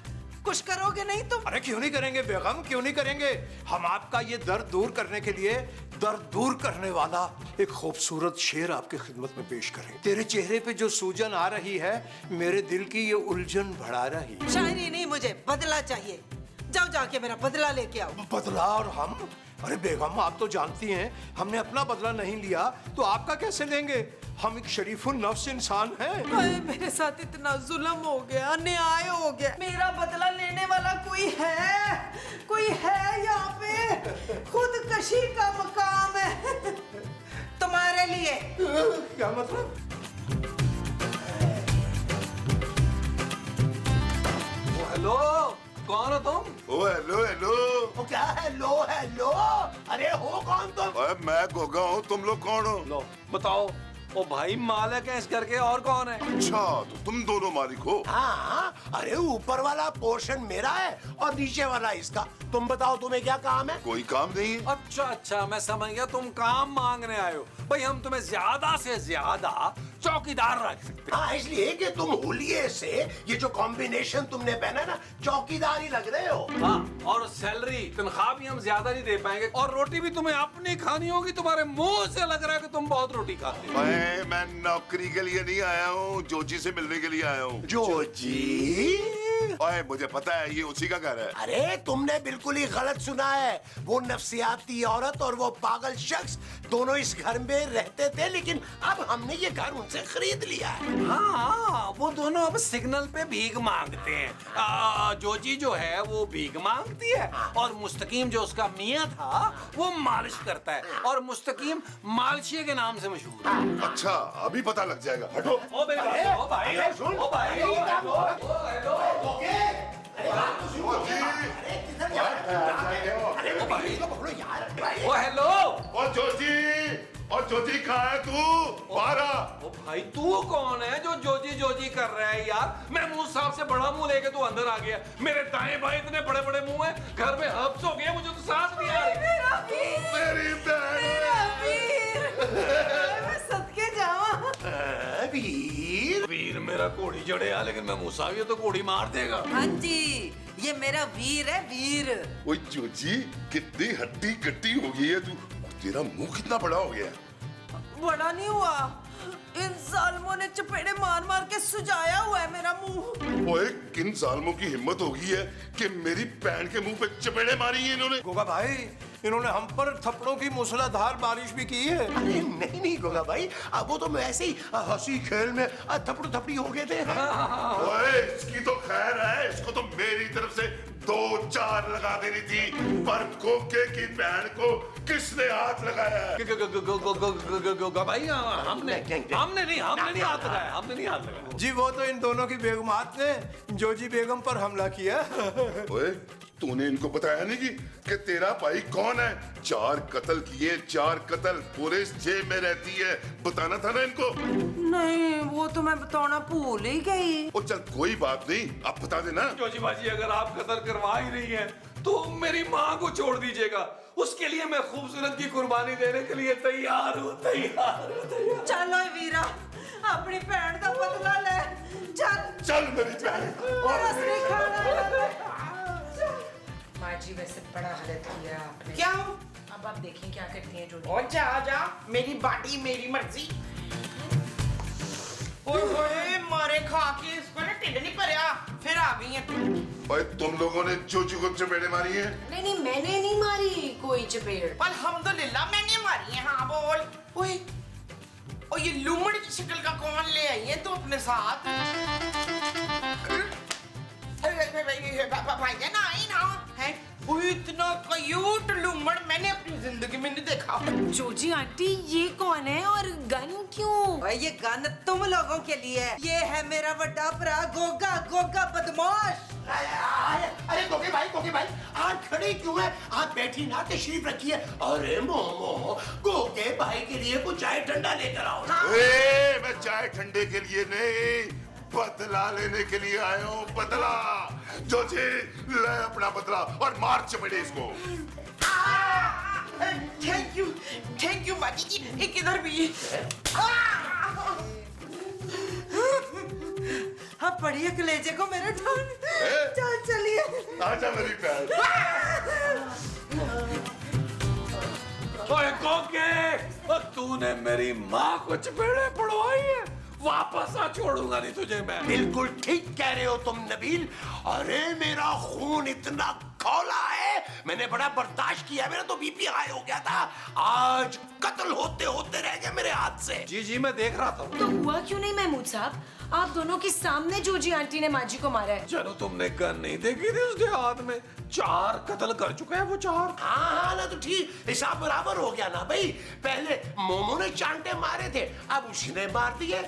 कुछ करोगे नहीं तुम? अरे क्यों नहीं करेंगे बेगम, क्यों नहीं करेंगे। हम आपका ये दर्द दूर करने के लिए दर्द दूर करने वाला एक खूबसूरत शेर आपकी खिदमत में पेश करें। तेरे चेहरे पे जो सूजन आ रही है, मेरे दिल की ये उलझन बढ़ा रही। शायरी नहीं, मुझे बदला चाहिए। जाओ जाके मेरा बदला लेके आओ। बदला? और हम? अरे बेगम, आप तो जानती हैं हमने अपना बदला नहीं लिया तो आपका कैसे लेंगे। हम एक शरीफुल नफ्स इंसान हैं। हाय, मेरे साथ इतना जुल्म हो गया, अन्याय हो गया। मेरा बदला लेने वाला कोई है यहाँ पे? खुदकशी का मकाम है तुम्हारे लिए। क्या मतलब? हेलो, कौन हो तुम? ओ हेलो हेलो। वो क्या हेलो हेलो? अरे हो कौन तुम? ओए, मैं गोगा हूँ, तुम लोग कौन हो? लो बताओ। ओ भाई, मालिक है इस घर के, और कौन है? अच्छा, तो तुम दोनों मालिक हो? हाँ, अरे ऊपर वाला पोर्शन मेरा है और नीचे वाला इसका। तुम बताओ तुम्हें क्या काम है? कोई काम नहीं है। अच्छा अच्छा, मैं समझ गया, तुम काम मांगने आए हो। भाई हम तुम्हें ज्यादा से ज्यादा चौकीदार रख सकते हैं। हाँ, इसलिए कि तुम हुलिये से ये जो कॉम्बिनेशन तुमने पहना ना, चौकीदार ही लग रहे हो। हाँ, और सैलरी तनख्वाह भी हम ज्यादा नहीं दे पाएंगे, और रोटी भी तुम्हें अपनी खानी होगी। तुम्हारे मुंह से लग रहा है कि तुम बहुत रोटी खाते हो। मैं नौकरी के लिए नहीं आया हूँ, जोजी से मिलने के लिए आया हूँ। जोजी? ओए, मुझे पता है ये उसी का घर है। अरे तुमने बिल्कुल ही गलत सुना है। वो नफसियाती औरत और वो पागल शख्स दोनों इस घर में रहते थे, लेकिन अब हमने ये घर उनसे खरीद लिया है। हाँ, वो दोनों अब सिग्नल पे भीख मांगते हैं। जोजी जो है वो भीख मांगती है, और मुस्तकीम जो उसका मियाँ था वो मालिश करता है, और मुस्तकीम मालिशिया के नाम से मशहूर है। अच्छा, अभी पता लग जाएगा। हटो। ओ मेरे भाई, ओ भाई, ओ भाई, ओ हेलो। और जोजी कहाँ है तू? बाहर आ। ओ भाई, तू कौन है जो जोजी जोजी कर रहा है यार? महमूद साहब से बड़ा मुंह लेके तू अंदर आ गया। मेरे दाएं भाई इतने बड़े बड़े मुंह है, घर में हब्स हो गया, मुझे तो सांस नहीं आ रही। मेरी बहन। मैं सदके जाऊं। वीर? वीर मेरा घोड़ी जड़े आ, लेकिन महमूद साहब ये तो घोड़ी मार देगा। हाँ जी, ये मेरा वीर है, वीर। ओए जोजी, कितनी हड्डी कट्टी हो गई है तू। तेरा मुंह कितना बड़ा हो गया? बड़ा नहीं हुआ, इन जालिमों ने चपेड़े मार मार के सुजाया हुआ है मेरा मुंह। ओए, किन जालिमों की हिम्मत हो गई है कि मेरी बहन के मुंह पे चपेड़े मारी हैं इन्होंने? गोगा भाई, इन्होंने हम पर थप्पड़ों की मूसलाधार बारिश भी की है। अरे नहीं नहीं गोगा भाई, अब वो तो ऐसे ही हंसी खेल में थप्पड़ थपड़ी हो गए थे। ओए, इसकी तो खैर है, इसको तो मेरी तरफ से 2-4 लगा देनी थी, पर गोगे की बहन को किसने हाथ लगाया है? भाई हमने नहीं हाथ लगाया। जी वो तो इन दोनों की बेगमात ने जोजी बेगम पर हमला किया। ओए, तूने इनको बताया नहीं कि तेरा भाई कौन है? 4 कत्ल किए, 4 कत्ल, पुलिस जेब में रहती है, बताना था ना इनको। नहीं, वो तो मैं बताना भूल ही गई। ओ चल कोई बात नहीं, आप बता देना। जोजी बाजी अगर आप कत्ल करवा ही रही हैं तो मेरी माँ को छोड़ दीजिएगा, उसके लिए मैं खूबसूरत की कुर्बानी देने के लिए तैयार हूँ। चलो वीरा, अपनी भैन का बदला ले। चल मेरी बहन। असली खाना है। माँ जी वैसे बड़ा गलत किया आपने। क्या? अब आप देखें क्या करती हैं जोजी। ओ जा, मेरी बाटी मेरी मर्जी। ओए मारे खा के इसको ना टिड्ड नहीं भरया, फिर आ गई है। ओए, तुम लोगों ने जोजी को चपेड़े मारी है? नहीं मैंने नहीं मारी कोई चपेड़। अल्हम्दुलिल्लाह मैंने मारी है। हाँ बोल। ओए, और ये लूमड़ की शक्ल का कौन ले आई है तू अपने साथ? भाई ना आई ना है। ओए, इतना क्यूट लूमड़ मैंने अपनी जिंदगी में नहीं देखा। जोजी आंटी ये कौन है और गन क्यों? भाई ये गन तुम लोगों के लिए है। ये है मेरा बड़ा भरा गोगा बदमाश। अरे गोगे भाई आप खड़े क्यों है? आप बैठी ना, तशरीफ रखिए। अरे मोमो, गोगे भाई के लिए कुछ चाय ठंडा लेकर आओ ना। ए, मैं चाय ठंडे के लिए नहीं, बदला लेने के लिए आया हूँ। बदला। जोजी, ले अपना बदला और मार चपेड़े इसको। थैंक यू बाजी जी। एक इधर भी। हाँ, पढ़िए कलेजे को मेरे ठान। चलिए। आजा मेरी बहन। ओए गोगे, तूने मेरी माँ को चपेड़े पड़वाई है, वापस आ, छोड़ूंगा नहीं तुझे मैं। बिल्कुल ठीक कह रहे हो तुम नबील। अरे मेरा खून इतना खौला है, मैंने बड़ा बर्दाश्त किया, मेरा तो बीपी हाई हो गया था। आज कत्ल होते होते रह गया मेरे हाथ से। जी मैं देख रहा था। तो हुआ क्यों नहीं महमूद साहब? आप दोनों के सामने जोजी आंटी ने माँ जी को मारा है। चलो तुमने गन नहीं देखी थी उसके हाथ में? 4 कत्ल कर चुका है वो 4। हाँ ना, तो ठीक, हिसाब बराबर हो गया ना भाई। पहले मोमो ने चांटे मारे थे, अब उसने मार दिए।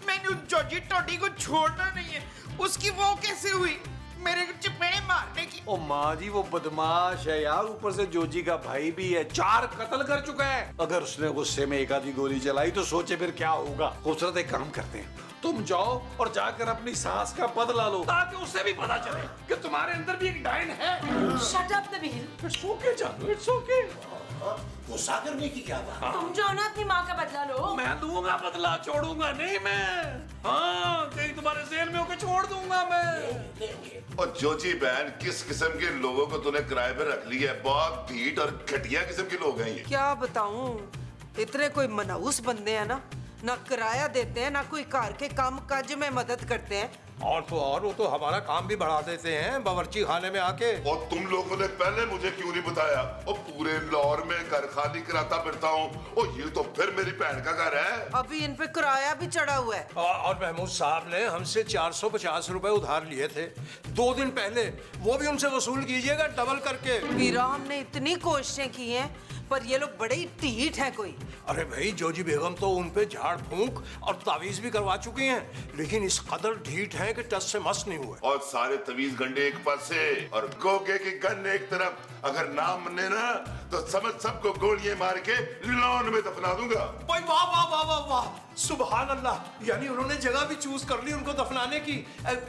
मैंने उस जोजी टोडी को छोड़ना नहीं है। उसकी वो कैसे हुई मेरे चपेड़े मारने की? ओ माँ जी, वो बदमाश है यार, ऊपर से जोजी का भाई भी है, 4 कत्ल कर चुका है। अगर उसने गुस्से में एक आधी गोली चलाई तो सोचे फिर क्या होगा। खूबसूरत एक काम करते हैं, तुम जाओ और जाकर अपनी सांस का बदला लो, ताकि उसे भी पता चले कि तुम्हारे अंदर भी एक डायन है। Shut up Nabeel. It's okay जानू, इट्स ओके। गुस्सा करने की क्या बात? तुम जाओ ना अपनी माँ का बदला लो। मैं दूंगा बदला, छोड़ूंगा नहीं मैं। हाँ, कहीं तुम्हारे जेल में होकर छोड़ दूंगा मैं। और जोजी बहन, किस किस्म के लोगों को तूने किराए पे रख लिया है? बहुत ढीठ और घटिया किस्म के लोग हैं ये। क्या बताऊं, इतने कोई मनहूस बंदे हैं ना किराया देते हैं, ना कोई कार के काम काज में मदद करते हैं। और वो तो हमारा काम भी बढ़ा देते हैं बावर्ची खाने में आके। और तुम लोगों ने पहले मुझे क्यों नहीं बताया? और पूरे लाहौर में घर खाली कराता फिरता हूँ। और ये तो फिर मेरी बहन का घर है। अभी इन पे किराया भी चढ़ा हुआ है। और महमूद साहब ने हमसे 450 रुपए उधार लिए थे 2 दिन पहले, वो भी उनसे वसूल कीजिएगा डबल करके। वीरा, हमने इतनी कोशिशें की हैं, पर ये लोग बड़े ही ढीठ हैं कोई। अरे भाई, जोजी बेगम तो उन पे झाड़ फूंक और तावीज भी करवा चुकी हैं, लेकिन इस कदर ढीठ हैं कि टस से मस नहीं हुए। और सारे तवीज गंडे एक पासे और गोगे की गन एक तरफ। अगर ना मने ना तो समझ सबको गोलियां मार के लॉन में दफना दूंगा। वाह वाह वाह वाह वाह, सुभान अल्लाह, यानी उन्होंने जगह भी चूज कर ली उनको दफनाने की।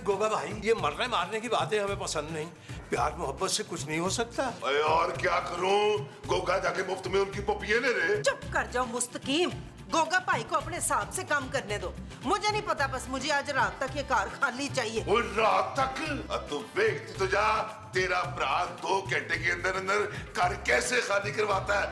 गोगा भाई, ये मरने मारने की बातें हमें पसंद नहीं, प्यार मोहब्बत से कुछ नहीं हो सकता। अरे और क्या करूं, गोगा जाके मुफ्त में उनकी पपियां ले रहे। चुप कर जाओ मुस्तकीम, गोगा भाई को अपने हिसाब से काम करने दो। मुझे नहीं पता, बस मुझे आज रात तक ये कार खाली चाहिए। वो रात तक? अब तू देखती तो जा, तेरा भरा 2 घंटे के अंदर अंदर घर कैसे खाली करवाता है?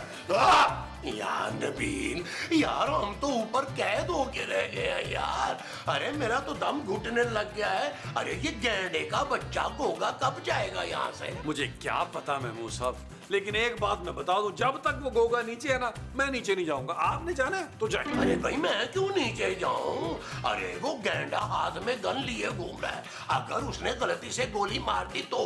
यार नबील, यार हम तो ऊपर कैद होके रह गए हैं यार। अरे मेरा तो दम घुटने लग गया है। अरे ये गैंडे का बच्चा गोगा कब जाएगा यहाँ से? मुझे क्या पता महमूद साहब, लेकिन एक बात मैं बता दूं, जब तक वो गोगा नीचे है ना, मैं नीचे नहीं जाऊंगा। आपने जाना है तो जाए। अरे भाई मैं क्यों नीचे जाऊं? अरे वो गैंडा हाथ में गन लिए घूम रहा है, अगर उसने गलती से गोली मार दी तो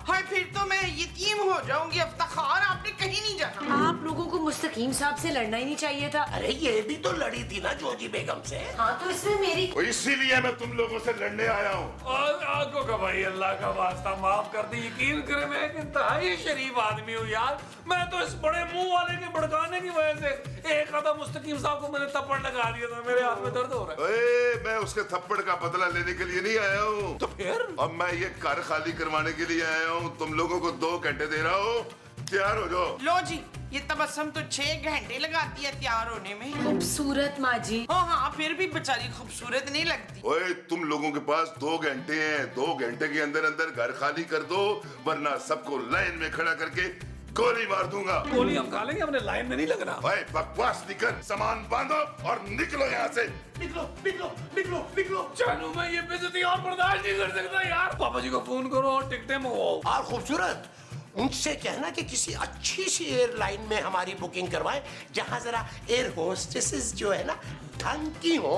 हाय फिर तो मैं यतीम हो जाऊंगी। इफ्तिखार आपने कहीं नहीं जाना। आप लोगों को मुस्तकीम साहब से लड़ना ही नहीं चाहिए था। अरे ये भी तो लड़ी थी ना जोजी बेगम से। हाँ तो इसमें मेरी इसीलिए मैं तुम लोगों से लड़ने आया हूँ। और आगो का भाई, अल्लाह का वास्ता माफ कर दी। यकीन करे मैं एक इंतहाई शरीफ आदमी हूँ यार। मैं तो इस बड़े मुंह वाले के भड़काने की वजह से एक आधा मुस्तकीम साहब को मैंने थप्पड़ लगा दिया था। मेरे हाथ में दर्द हो रहा है। मैं उसके थप्पड़ का बदला लेने के लिए नहीं आया हूँ। तो फिर अब मैं ये घर खाली करवाने के लिए आया हूँ। तुम लोगों को 2 घंटे दे रहा हूँ, तैयार हो जाओ। लो जी, ये तबस्सुम तो 6 घंटे लगाती है तैयार होने में। खूबसूरत माँ जी। हाँ, फिर भी बेचारी खूबसूरत नहीं लगती। ओए, तुम लोगों के पास 2 घंटे हैं। 2 घंटे के अंदर अंदर घर खाली कर दो, वरना सबको लाइन में खड़ा करके गोली मार दूंगा। गोली हम खा लेंगे, हमने लाइन में नहीं लगना। ओए, बकवास निकल, सामान बांधो और निकलो यहाँ से। निकलो निकलो निकलो निकलो। जानू मैं ये बेइज्जती और बर्दाश्त नहीं कर सकता यार। पापा जी को फोन करो और टिकटें मंगवाओ। और खूबसूरत उनसे कहना कि किसी अच्छी सी एयरलाइन में हमारी बुकिंग करवाएं, जहां जरा एयर होस्टेसेस जो है ना ढंग की हो।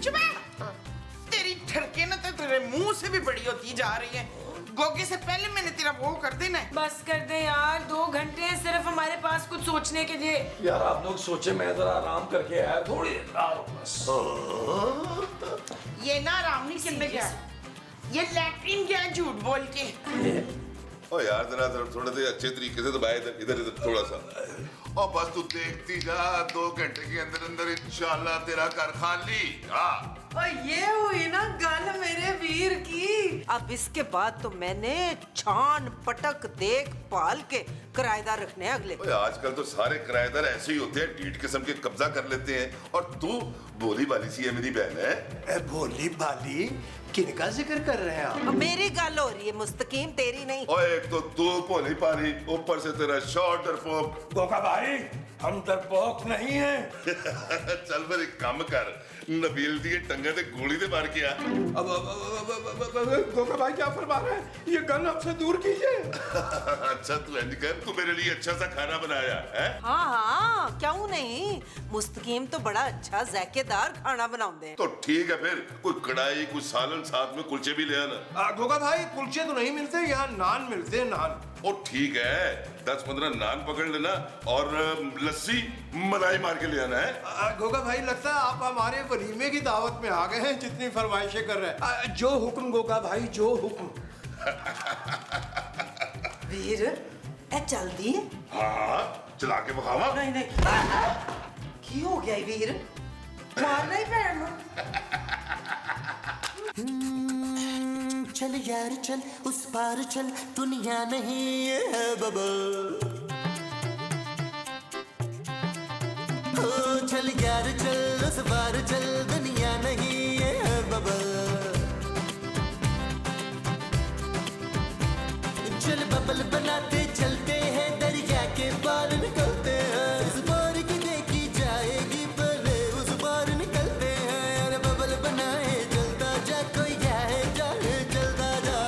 चुप है। तेरी ठरके ना तो तेरे मुंह से भी बड़ी होती जा रही है। गोगे से पहले मैंने तेरा वो कर देना है। बस कर दे यार, 2 घंटे हैं सिर्फ हमारे पास कुछ सोचने के लिए। यार आप लोग सोचे, मैं जरा आराम करके आया, थोड़ी देर बस। ये ना आराम नहीं करने गया, ये लैट्रिन गया झूठ बोल के। ओ यार, जरा थोड़े से अच्छे तरीके से दबाए, इधर इधर थोड़ा सा। और बस तू देखती जा, 2 घंटे के अंदर अंदर इंशाल्लाह तेरा घर खाली। हाँ, और ये हुई ना गल मेरे वीर की। अब इसके बाद तो मैंने छान पटक देख पाल के किराएदार रखने हैं अगले। ओए, आजकल तो सारे किराएदार ऐसे ही होते हैं, ढीठ किस्म के कब्जा कर लेते हैं। और तू भोली भाली सी है, मेरी बहन है। भोली भाली किनका जिक्र कर रहे हैं आप? मेरी गल हो रही है मुस्तकीम, तेरी नहीं। और एक तो तू भोली भाली, ऊपर से तेरा शॉर्ट डरपोक। गोगा भाई, हम डरपोक नहीं हैं। चल फिर एक काम कर, नबील दी टंगे ते गोली दे मार के आ। अब गोगा भाई क्या फरमा रहे हैं? ये गन हमसे दूर कीजिए। अच्छा तू इंज कर, तू मेरे लिए अच्छा सा खाना बनाया है। हाँ हाँ, क्यों नहीं। मुस्तकीम तो बड़ा अच्छा जायकेदार खाना बनाते हैं। तो ठीक है फिर, कोई कढ़ाई, कोई सालन, साथ में कुलचे भी ले आना। गोगा भाई कुलचे तो नहीं मिलते, यहाँ नान मिलते हैं, नान। ओ ठीक है, 10-15 नान पकड़ लेना और लस्सी मलाई मार के ले आना है। गोगा भाई लगता है आप हमारे वलीमे की दावत में आ गए हैं, जितनी फरमाइशें कर रहे हैं। जो हुक्म गोगा भाई, जो हुक्म। वीर, ए चलदी है? हाँ, चला के बखावा। नहीं नहीं, की हो गया वीर? मारना ही पैर नु। चल यार चल, उस पार चल, दुनिया नहीं ये है बबल। ओ चल यार चल, उस पार चल, दुनिया नहीं ये है बबल। चल बबल बनाते चलते हैं, दरिया के पार निकलते हैं। इस पार की देखी जाएगी, पहले उस पार निकलते हैं। अरे बबल बनाए चलता जा, कोई जाए जाए चलता जा।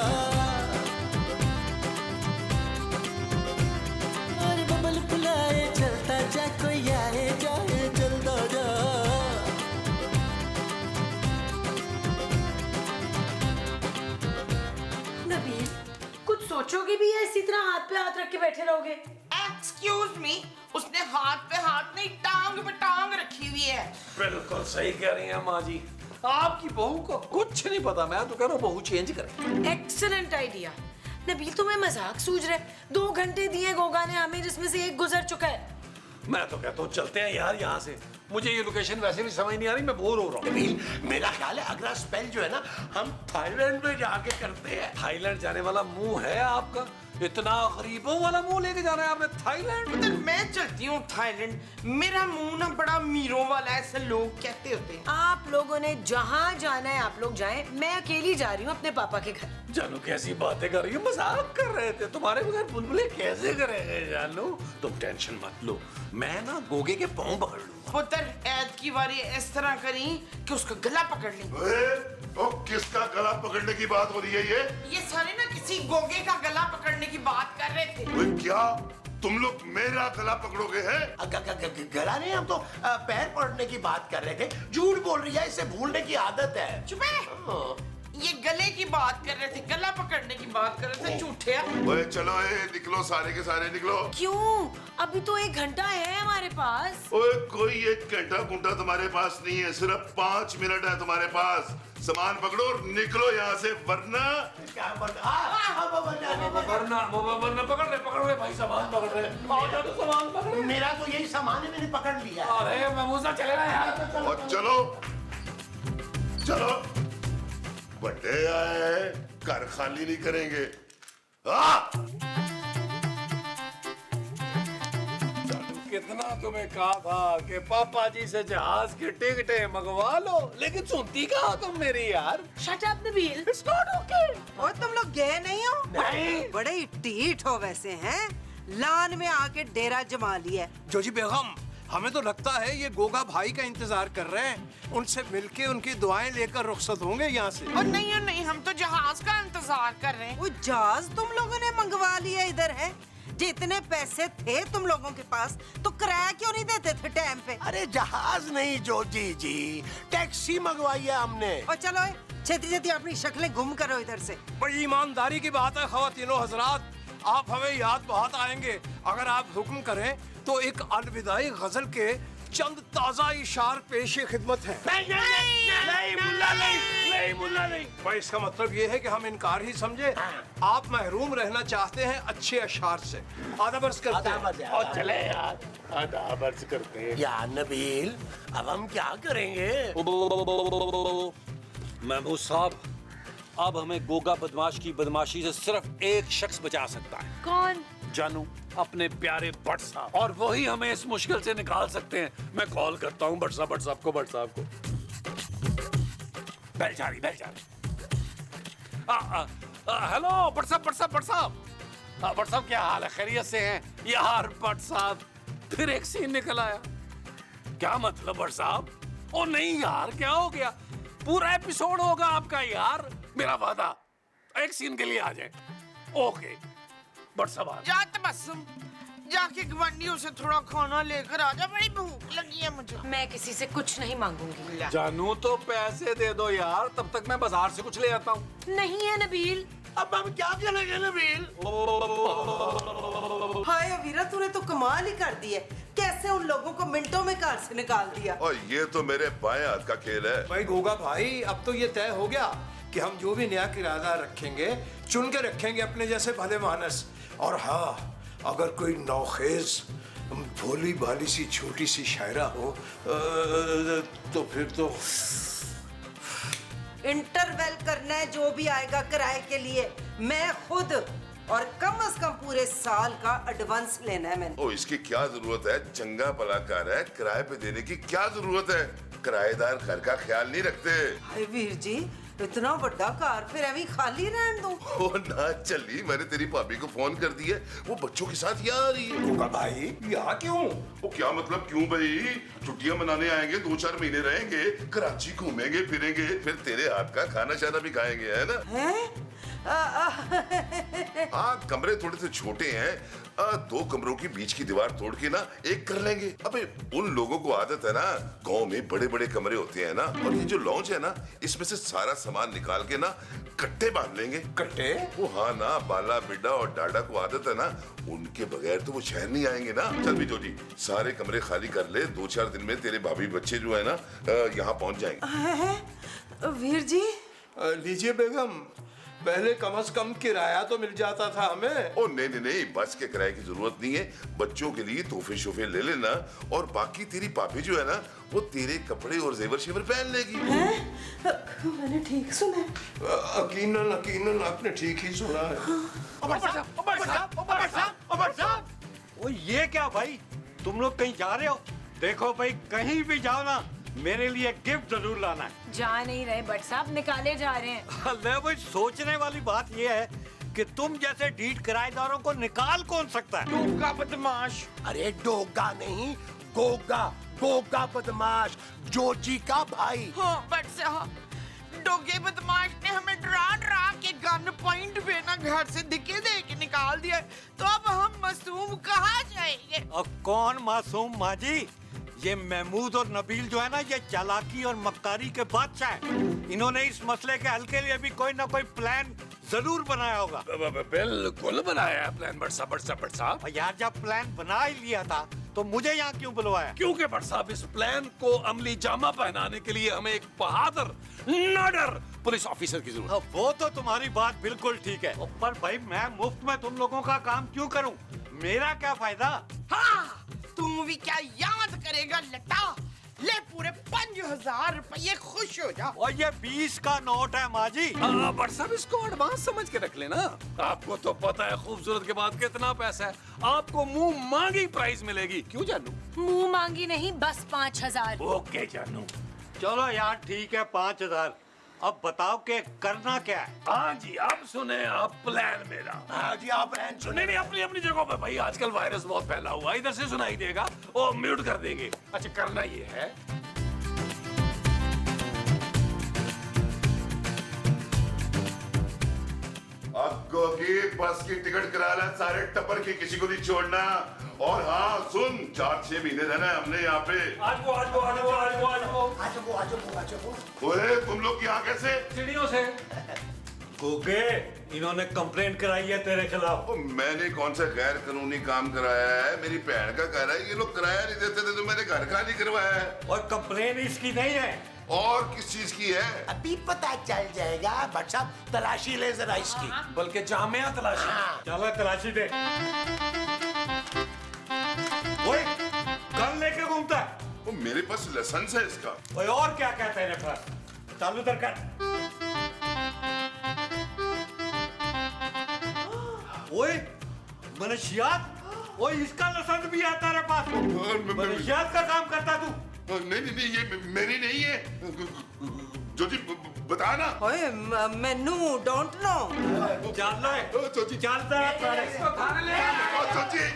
अरे बबल बुलाए चलता जा, कोई आए जाए चलता जा। नबील, कुछ सोचोगे भी या इसी तरह हाथ पे हाथ रख के बैठे रहोगे? एक्सक्यूज मी, उसने हाथ पे हाथ नहीं, टांग पे टांग रखी हुई है। बिल्कुल सही कह रही हैं माँ जी। आपकी बहू को कुछ नहीं पता। मैं तो कह रहा हूँ बहू चेंज करे। Excellent idea. नबील तुम्हें मजाक सूझ रहा है? 2 घंटे दिए गोगा ने हमें, जिसमें से 1 गुजर चुका है। मैं तो कहता हूँ चलते हैं यार यहाँ से। मुझे ये लोकेशन वैसे भी समझ नहीं आ रही, मैं बोर हो रहा हूँ। नबील, मेरा ख्याल है अगला स्पेल जो है ना, हम थाईलैंड में जाके करते हैं। थाईलैंड जाने वाला मुंह है आपका? इतना गरीबों वाला मुंह लेके जाना है आपने थाईलैंड? तो मैं चलती रहती हूँ थाईलैंड। मेरा मुंह ना बड़ा मीरों वाला है, ऐसे लोग कहते होते हैं। आप लोगों ने जहाँ जाना है आप लोग जाएं, मैं अकेली जा रही हूँ अपने पापा के घर। जानू कैसी बातें कर रही हो, मजाक कर रहे थे। तुम्हारे बगैर बुलबुले कैसे करेंगे जानू? तुम टेंशन मत लो, मैं ना गोगे के पाँव पकड़ लूंगा। पुत्र ऐद की बारी इस तरह करी कि उसका गला पकड़ ली। ओ, किसका गला पकड़ने की बात हो रही है ये सारे ना किसी गोगे का गला पकड़ने की बात कर रहे थे। ओए, क्या तुम लोग मेरा गला पकड़ोगे हैं? गला नहीं, हम तो पैर पड़ने की बात कर रहे थे। झूठ बोल रही है, इसे भूलने की आदत है। चुप है। ये गले की बात कर रहे थे, गला पकड़ने की बात कर रहे थे, झूठे। ओए चलो, निकलो सारे के सारे निकलो। क्यों? अभी तो 1 घंटा है हमारे पास। ओए कोई 1 घंटा गुंडा तुम्हारे पास नहीं है, सिर्फ 5 मिनट है तुम्हारे पास। सामान पकड़ो और निकलो यहाँ से, वरना वरना पकड़ रहे भाई, सामान पकड़ रहे। तो सामान पकड़। मेरा तो यही सामान है, मैंने पकड़ लिया। अरे महमूद चलेगा यार। और चलो चलो, बड़े आए, घर खाली नहीं करेंगे। कितना तुम्हें कहा था कि पापा जी से जहाज की टिकटें मंगवा लो, लेकिन सुनती कहाँ तुम मेरी यार। Shut up Nabeel. It's not okay। और तुम लोग गए नहीं हो? नहीं। बड़े ही ढीठ हो वैसे हैं, लान में आके डेरा जमा लिया। जोजी बेगम, हमें तो लगता है ये गोगा भाई का इंतजार कर रहे हैं। उनसे मिलके उनकी दुआएं लेकर रुखसत होंगे यहाँ से। और नहीं, हम तो जहाज का इंतजार कर रहे हैं। वो जहाज तुम लोगों ने मंगवा लिया इधर है? जितने पैसे थे तुम लोगों के पास तो किराया क्यों नहीं देते थे टाइम पे? अरे जहाज नहीं जोजी जी, टैक्सी मंगवाई है हमने। और चलो छेती छेती अपनी शक्लें गुम करो इधर से। बड़ी ईमानदारी की बात है ख्वातीनो हजरात, आप हमें याद बहुत आएंगे। अगर आप हुक्म करें तो एक अलविदाई गजल के चंद ताजा इशार पेशे खिदमत है। नहीं मुल्ला नहीं। भाई इसका मतलब ये है कि हम इनकार ही समझे। आप महरूम रहना चाहते हैं अच्छे अशार से। आधा बर्स करते हैं। और चले यार, आधा बर्स करते हैं। या नबील, अब हम क्या करेंगे? महमूद साहब, अब हमें गोगा बदमाश की बदमाशी से सिर्फ एक शख्स बचा सकता है। कौन? जानू, अपने प्यारे भट्ट साहब, और वही हमें इस मुश्किल से निकाल सकते हैं। मैं कॉल करता हूँ भट्ट साहब को। बैल जा रही। हेलो भट्ट साहब। भट्ट साहब क्या हाल है, खैरियत से हैं? यार भट्ट साहब, फिर एक सीन निकल आया। क्या मतलब भट्ट साहब? ओ नहीं यार, क्या हो गया? पूरा एपिसोड होगा आपका यार, मेरा वादा। एक सीन के लिए आ जाए। ओके भट्ट साहब। जा तबस्सुम, जाके गवांडियों से थोड़ा खाना लेकर आ जा, बड़ी भूख लगी है मुझे। मैं किसी से कुछ नहीं मांगूंगी। जानू तो पैसे दे दो यार, तब तक मैं बाजार से कुछ ले आता हूँ। नहीं है नबील। अब हम क्या करेंगे नबील? हाय वीरा, तूने तो कमाल ही कर दी है। कैसे उन लोगों को मिनटों में कार से निकाल दिया। और ये तो मेरे बाएं हाथ का खेल है। भाई गोगा भाई, अब तो ये तय हो गया कि हम जो भी नया किराएदार रखेंगे चुन के रखेंगे अपने जैसे भले मानस। और हाँ, अगर कोई नौखेज भोली भाली सी छोटी सी शायरा हो तो फिर तो इंटरवेल करना है जो भी आएगा किराए के लिए, मैं खुद। और कम से कम पूरे साल का एडवांस लेना है मैंने। ओ, इसकी क्या जरूरत है? चंगा भलाकार है, किराए पे देने की क्या जरूरत है? किराएदार घर का ख्याल नहीं रखते। हाय वीर जी, इतना बड़ा कार फिर अभी खाली रहने दो। ओ ना चली, मैंने तेरी भाभी को फोन कर दिया, वो बच्चों के साथ यहाँ आ रही है। गोगा भाई यहाँ क्यों? वो क्या मतलब क्यों भाई? छुट्टियां मनाने आएंगे, 2-4 महीने रहेंगे, कराची घूमेंगे फिरेंगे, फिर तेरे हाथ का खाना शाना भी खाएंगे, है ना? हैं? हाँ, कमरे थोड़े से छोटे हैं, 2 कमरों की बीच की दीवार तोड़ के ना एक कर लेंगे। अबे उन लोगों को आदत है ना, गांव में बड़े बड़े कमरे होते हैं ना, और ये जो लॉन्च है ना, इसमें से सारा सामान निकाल के ना कट्टे बांध लेंगे। कट्टे? वो हाँ ना, बाला बिड्डा और डाडा को आदत है ना, उनके बगैर तो वो शहर नहीं आएंगे ना। चल भी जोजी, सारे कमरे खाली कर ले, 2-4 दिन में तेरे भाभी बच्चे जो है ना यहाँ पहुंच जाएंगे। वीर जी लीजिए बेगम, पहले कम से कम किराया तो मिल जाता था हमें। ओ नहीं, बस के किराए की जरूरत नहीं है। बच्चों के लिए तोहफे शोफे ले लेना, और बाकी तेरी भाभी जो है ना, वो तेरे कपड़े और जेवर शेवर पहन लेगी। मैंने ठीक सुना? यकीनन आपने ठीक ही सुना है। ओ ये क्या भाई, तुम लोग कहीं जा रहे हो? देखो भाई, कहीं भी जाओ ना, मेरे लिए गिफ्ट जरूर लाना है। जा नहीं रहे बट साहब, निकाले जा रहे हैं। अल्लाह भाई, सोचने वाली बात यह है कि तुम जैसे ढीठ किराएदारों को निकाल कौन सकता है? डोगा बदमाश। अरे डोगा नहीं, गोगा, गोगा बदमाश, जोजी का भाई। हाँ बट साहब, डोगे बदमाश ने हमें डरा डरा के गन पॉइंट पे ना घर से धक्के दे के निकाल दिया, तो अब हम मासूम कहाँ जाएंगे? अब कौन मासूम माँ जी? ये महमूद और नबील जो है ना, ये चालाकी और मक्कारी के बादशाह हैं। इन्होंने इस मसले के हल के लिए भी कोई ना कोई प्लान जरूर बनाया होगा। बिल्कुल बनाया है प्लान बट साहब। और यार, जब प्लान बना ही लिया था तो मुझे यहाँ क्यों बुलवाया? क्योंकि बट साहब, इस प्लान को अमली जामा पहनाने के लिए हमें एक बहादुर निडर पुलिस ऑफिसर की जरूरत है। वो तो तुम्हारी बात बिल्कुल ठीक है, पर भाई मैं मुफ्त में तुम लोगों का काम क्यों करूं? मेरा क्या फायदा? हाँ, तू भी क्या याद करेगा लटा? ले पूरे 5000 रुपये, खुश हो जा। और ये 20 का नोट है माँ जी। बट साहब, इसको एडवांस समझ के रख लेना। आपको तो पता है खूबसूरत के बाद कितना पैसा है। आपको मुंह मांगी प्राइस मिलेगी। क्यों जानू? मुंह मांगी नहीं, बस 5000। ओके जानू। चलो यार ठीक है, 5000। अब बताओ कि करना क्या है? हाँ जी, अब सुने आप प्लान मेरा। हाँ जी, आप प्लान सुने। नहीं, अपनी अपनी जगह पे भाई, आजकल वायरस बहुत फैला हुआ है, इधर से सुनाई देगा और म्यूट कर देंगे। अच्छा, करना ये है, अक्को की बस की टिकट करा ला सारे टपर की, किसी को नहीं छोड़ना। और हाँ सुन, 4-6 महीने रहना है हमने यहाँ पे। ओए, तुम लोग यहाँ कैसे? सीढ़ियों से। गोगे, इन्होंने कंप्लेंट कराई है तेरे खिलाफ। मैंने कौन सा गैर कानूनी काम कराया है? मेरी बहन का कह रहा है, ये लोग किराया नहीं देते थे तो मैंने घर का नहीं करवाया है। और कंप्लेंट इसकी नहीं है। और किस चीज की है? अभी पता चल जाएगा। बट साहब, तलाशी ले जरा इसकी। बल्कि जामिया तलाशी। चलो तलाशी दे। ओए, गन लेके घूमता है? वो मेरे पास लाइसेंस है इसका। ओए, और क्या कहते हैं पास? चालू कर कर। ओए, मनशियात? ओए, इसका लाइसेंस भी है तेरे पास? मनशियात का काम करता तू? नहीं, ये मेरी नहीं है। जोजी बता ना। ओए, मैनू डोंट नो। चल रहा है, चलता है। जोजी